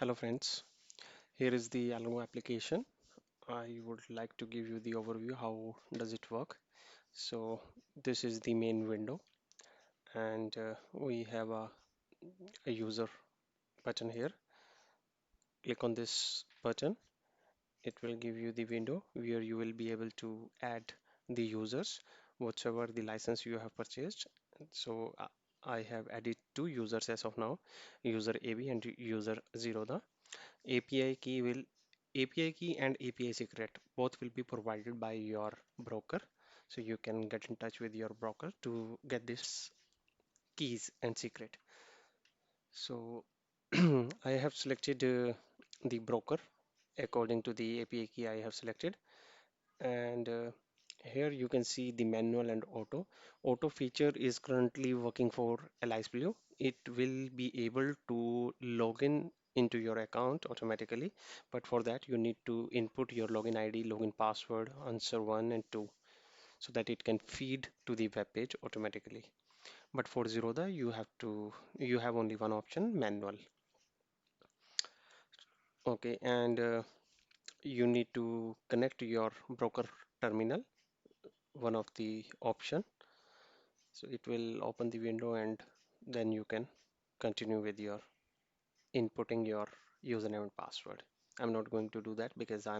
Hello friends, here is the Algo application. I would like to give you the overview how does it work. So this is the main window and we have a user button here. Click on this button. It will give you the window where you will be able to add the users, whatever the license you have purchased. So I have added two users as of now, user AB and user Zerodha. API key will API key and API secret both will be provided by your broker. So you can get in touch with your broker to get this keys and secret. So I have selected the broker according to the API key I have selected, and here you can see the manual and auto. Auto feature is currently working for Alice Blue. It will be able to log in into your account automatically, but for that you need to input your login ID, login password, answer 1 and 2 so that it can feed to the web page automatically. But for Zerodha you have only one option, manual. Okay, and you need to connect your broker terminal, one of the option. So it will open the window and then you can continue with your inputting your username and password. I'm not going to do that because I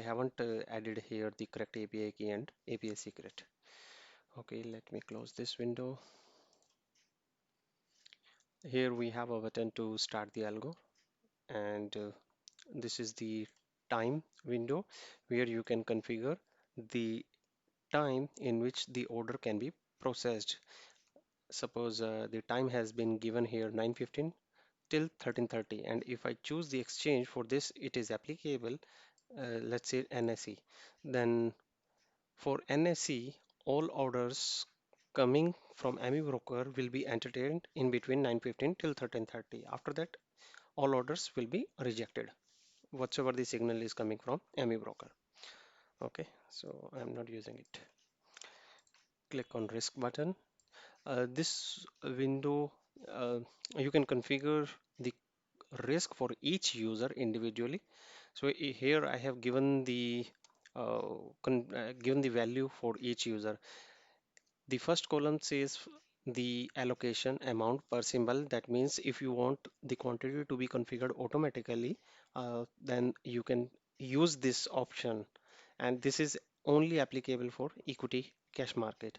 haven't added here the correct API key and API secret. Okay, let me close this window. Here we have a button to start the algo, and this is the time window where you can configure the time in which the order can be processed. Suppose the time has been given here 9:15 till 13:30, and if I choose the exchange for this, it is applicable, let's say NSE. Then for NSE, all orders coming from AMI broker will be entertained in between 9:15 till 13:30. After that, all orders will be rejected, whatsoever the signal is coming from AMI broker. Okay, so I'm not using it. Click on risk button. This window, you can configure the risk for each user individually. So here I have given given the value for each user. The first column says the allocation amount per symbol. That means if you want the quantity to be configured automatically, then you can use this option. And this is only applicable for equity cash market.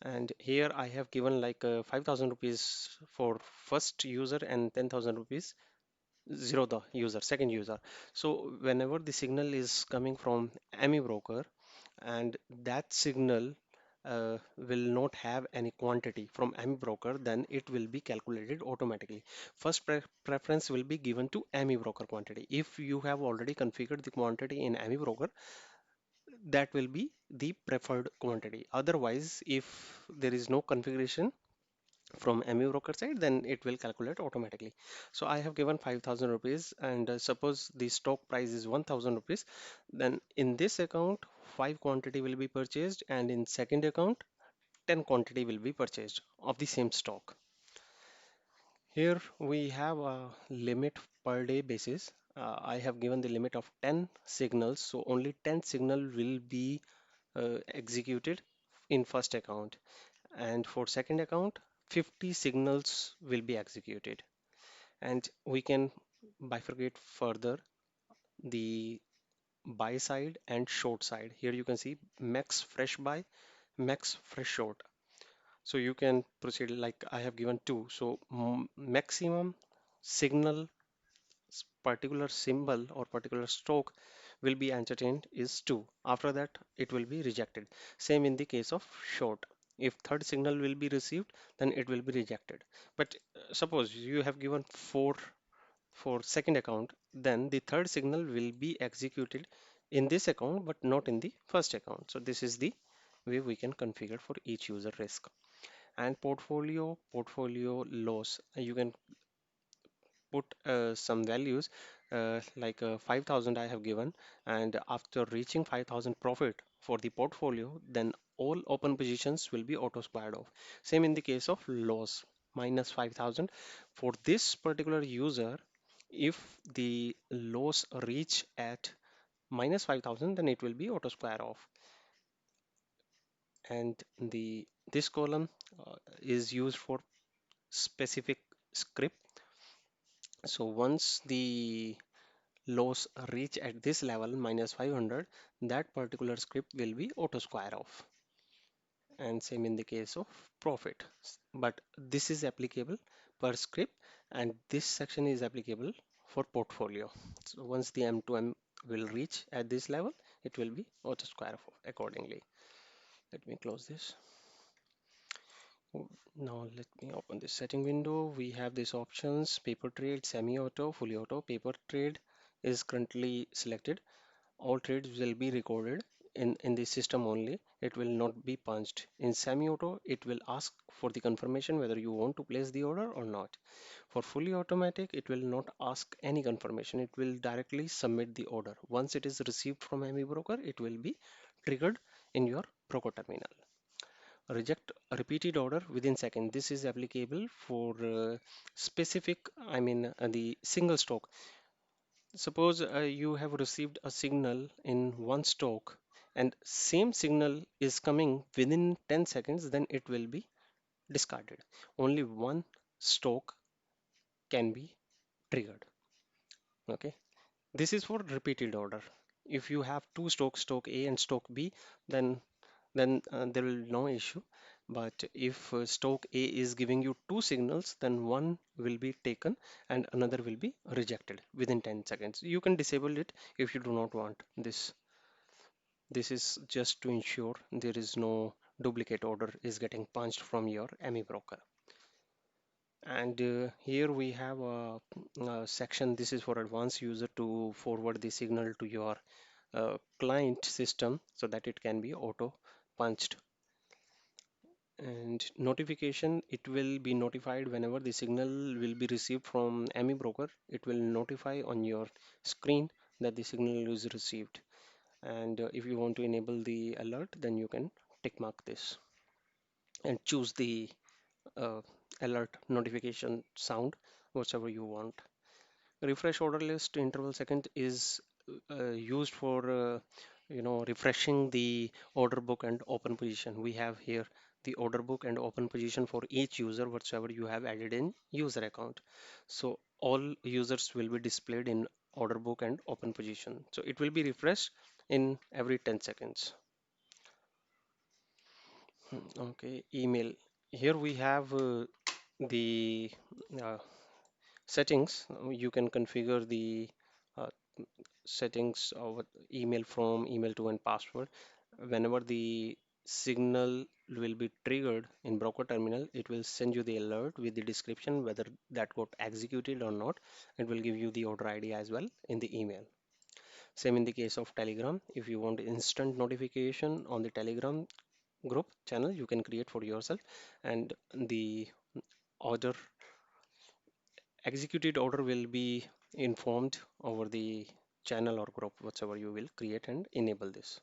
And here I have given like 5,000 rupees for first user and 10,000 rupees zero the user, second user. So whenever the signal is coming from AMI broker and that signal will not have any quantity from AMI broker, then it will be calculated automatically. First preference will be given to AMI broker quantity. If you have already configured the quantity in AMI broker, that will be the preferred quantity. Otherwise, if there is no configuration from MU broker side, then it will calculate automatically. So I have given 5,000 rupees, and suppose the stock price is 1,000 rupees, then in this account 5 quantity will be purchased, and in second account 10 quantity will be purchased of the same stock. Here we have a limit per day basis. I have given the limit of 10 signals, so only 10 signal will be executed in first account, and for second account 50 signals will be executed. And we can bifurcate further the buy side and short side. Here you can see max fresh buy, max fresh short. So you can proceed like I have given two. So maximum signal particular symbol or particular stroke will be entertained is 2. After that it will be rejected. Same in the case of short. If third signal will be received, then it will be rejected. But suppose you have given 4 for second account, then the third signal will be executed in this account but not in the first account. So this is the way we can configure for each user risk. And portfolio loss, you can put some values like 5,000 I have given, and after reaching 5,000 profit for the portfolio, then all open positions will be auto squared off. Same in the case of loss, minus 5,000 for this particular user. If the loss reach at minus 5000, then it will be auto square off. And the this column is used for specific script. So once the loss reach at this level minus 500, that particular script will be auto square off. And same in the case of profit. But this is applicable per script, and this section is applicable for portfolio. So once the M2M will reach at this level, it will be auto square off accordingly. Let me close this. Now let me open this setting window. We have these options: paper trade, semi-auto, fully auto. Paper trade is currently selected. All trades will be recorded in the system only. It will not be punched. In semi-auto, it will ask for the confirmation whether you want to place the order or not. For fully automatic, it will not ask any confirmation. It will directly submit the order. Once it is received from ME broker, it will be triggered in your Proco terminal. Reject a repeated order within second. This is applicable for specific, the single stock. Suppose you have received a signal in one stock and same signal is coming within 10 seconds, then it will be discarded. Only one stock can be triggered. Okay. This is for repeated order. If you have two stocks, stock A and stock B, then there will no issue. But if stock A is giving you two signals, then one will be taken and another will be rejected within 10 seconds. You can disable it if you do not want this. This is just to ensure there is no duplicate order is getting punched from your ME broker. And here we have a section. This is for advanced user to forward the signal to your client system so that it can be auto punched. And notification, it will be notified whenever the signal will be received from ME broker. It will notify on your screen that the signal is received. And if you want to enable the alert, then you can tick mark this and choose the uh, alert notification sound, whatever you want. Refresh order list interval second is used for refreshing the order book and open position. We have here the order book and open position for each user whatsoever you have added in user account. So all users will be displayed in order book and open position. So it will be refreshed in every 10 seconds. Okay, email. Here we have the uh, settings. You can configure the uh, settings of email from, email to, and password. Whenever the signal will be triggered in broker terminal, it will send you the alert with the description whether that got executed or not. It will give you the order ID as well in the email. Same in the case of Telegram. If you want instant notification on the Telegram group channel, you can create for yourself, and the order executed order will be informed over the channel or group whatsoever you will create and enable this.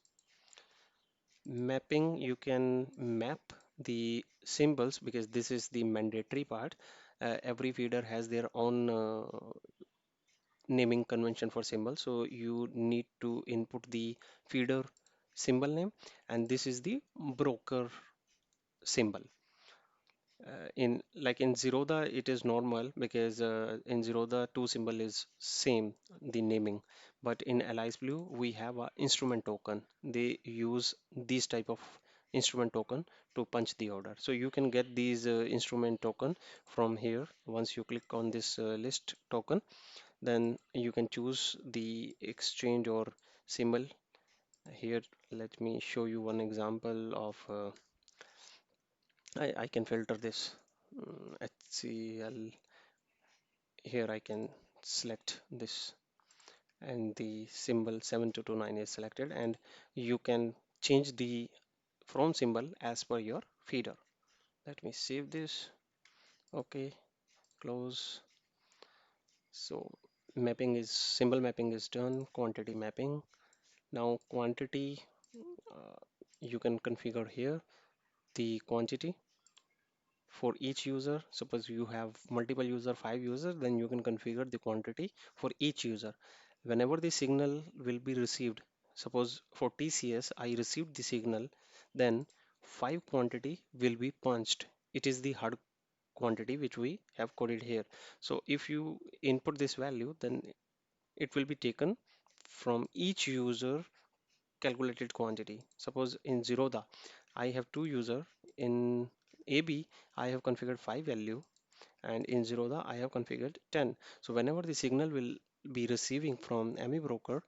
Mapping, you can map the symbols because this is the mandatory part. Every feeder has their own naming convention for symbol, so you need to input the feeder symbol name, and this is the broker symbol. In like in Zerodha, it is normal because in Zerodha two symbol is same, the naming. But in Allies Blue we have a instrument token. They use these type of instrument token to punch the order. So you can get these instrument token from here. Once you click on this list token, then you can choose the exchange or symbol. Here let me show you one example of I can filter this HCL. Here I can select this and the symbol 7229 is selected, and you can change the from symbol as per your feeder. Let me save this. Okay, close. So mapping is, symbol mapping is done. Quantity mapping. Now quantity, uh, you can configure here the quantity for each user. Suppose you have multiple user, 5 users, then you can configure the quantity for each user. Whenever the signal will be received, suppose for TCS I received the signal, then 5 quantity will be punched. It is the hard quantity which we have coded here. So if you input this value, then it will be taken from each user calculated quantity. Suppose in Zerodha, I have 2 user. In AB, I have configured 5 value, and in Zerodha, I have configured 10. So whenever the signal will be receiving from AMI broker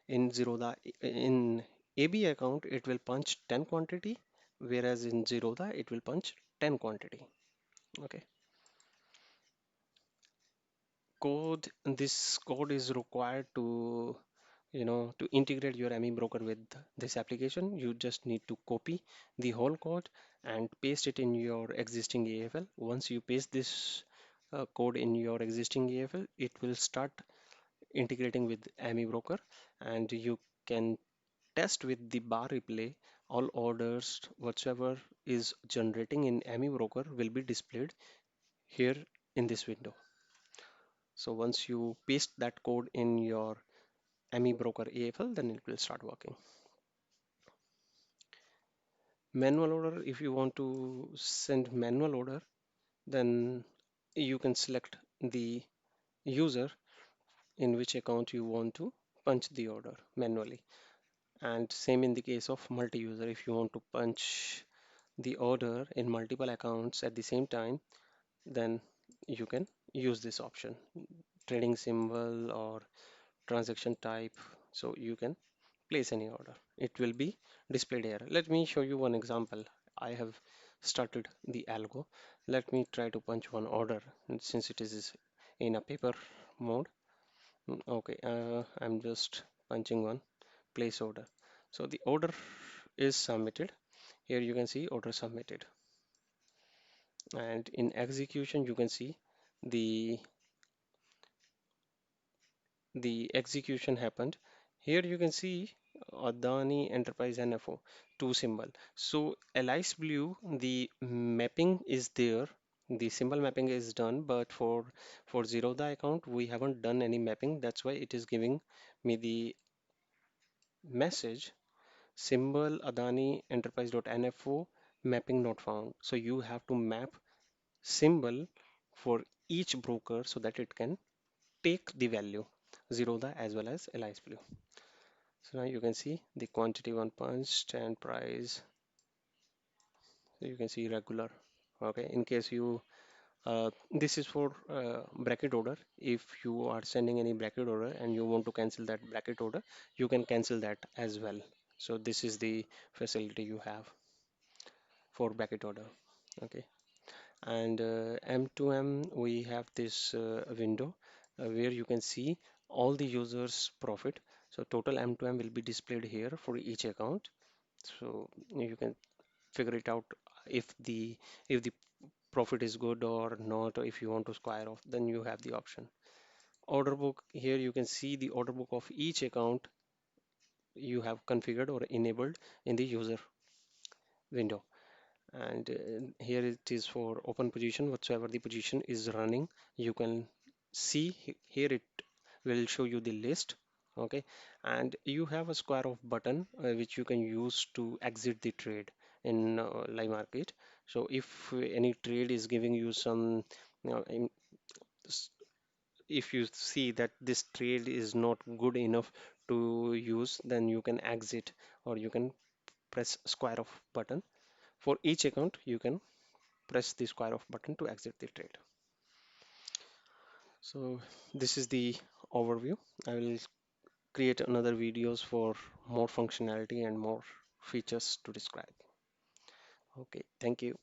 in Zerodha, in AB account, it will punch 10 quantity, whereas in Zerodha, it will punch 10 quantity. Okay. Code, this code is required to to integrate your ME broker with this application. You just need to copy the whole code and paste it in your existing AFL. Once you paste this code in your existing AFL, it will start integrating with ME broker, and you can test with the bar replay. All orders whatsoever is generating in ME broker will be displayed here in this window. So once you paste that code in your ME broker AFL, then it will start working. Manual order, if you want to send manual order, then you can select the user in which account you want to punch the order manually. And same in the case of multi-user, if you want to punch the order in multiple accounts at the same time, then you can use this option, trading symbol or transaction type. So you can place any order. It will be displayed here. Let me show you one example. I have started the algo. Let me try to punch one order, and since it is in a paper mode. Okay, I'm just punching one place order. So the order is submitted. Here you can see order submitted. And in execution, you can see the the execution happened. Here you can see Adani Enterprise NFO, two symbol. So Alice Blue, the mapping is there. The symbol mapping is done, but for Zerodha account, we haven't done any mapping. That's why it is giving me the message symbol Adani Enterprise.nfo mapping not found. So you have to map symbol for each broker so that it can take the value Zerodha as well as Alice Blue. So now you can see the quantity one punched and price. So you can see regular. Okay, in case you this is for bracket order. If you are sending any bracket order and you want to cancel that bracket order, you can cancel that as well. So this is the facility you have for bracket order. Okay, and M2M, we have this window where you can see all the users profit. So total M2M will be displayed here for each account. So you can figure it out if the profit is good or not, or if you want to square off, then you have the option. Order book, here you can see the order book of each account you have configured or enabled in the user window. And here it is for open position, whatsoever the position is running, you can see here it will show you the list. Okay, and you have a square off button which you can use to exit the trade in live market. So if any trade is giving you some s- if you see that this trade is not good enough to use, then you can exit, or you can press square off button. For each account you can press the square off button to exit the trade. So this is the overview. I will create another videos for more functionality and more features to describe. Okay, thank you.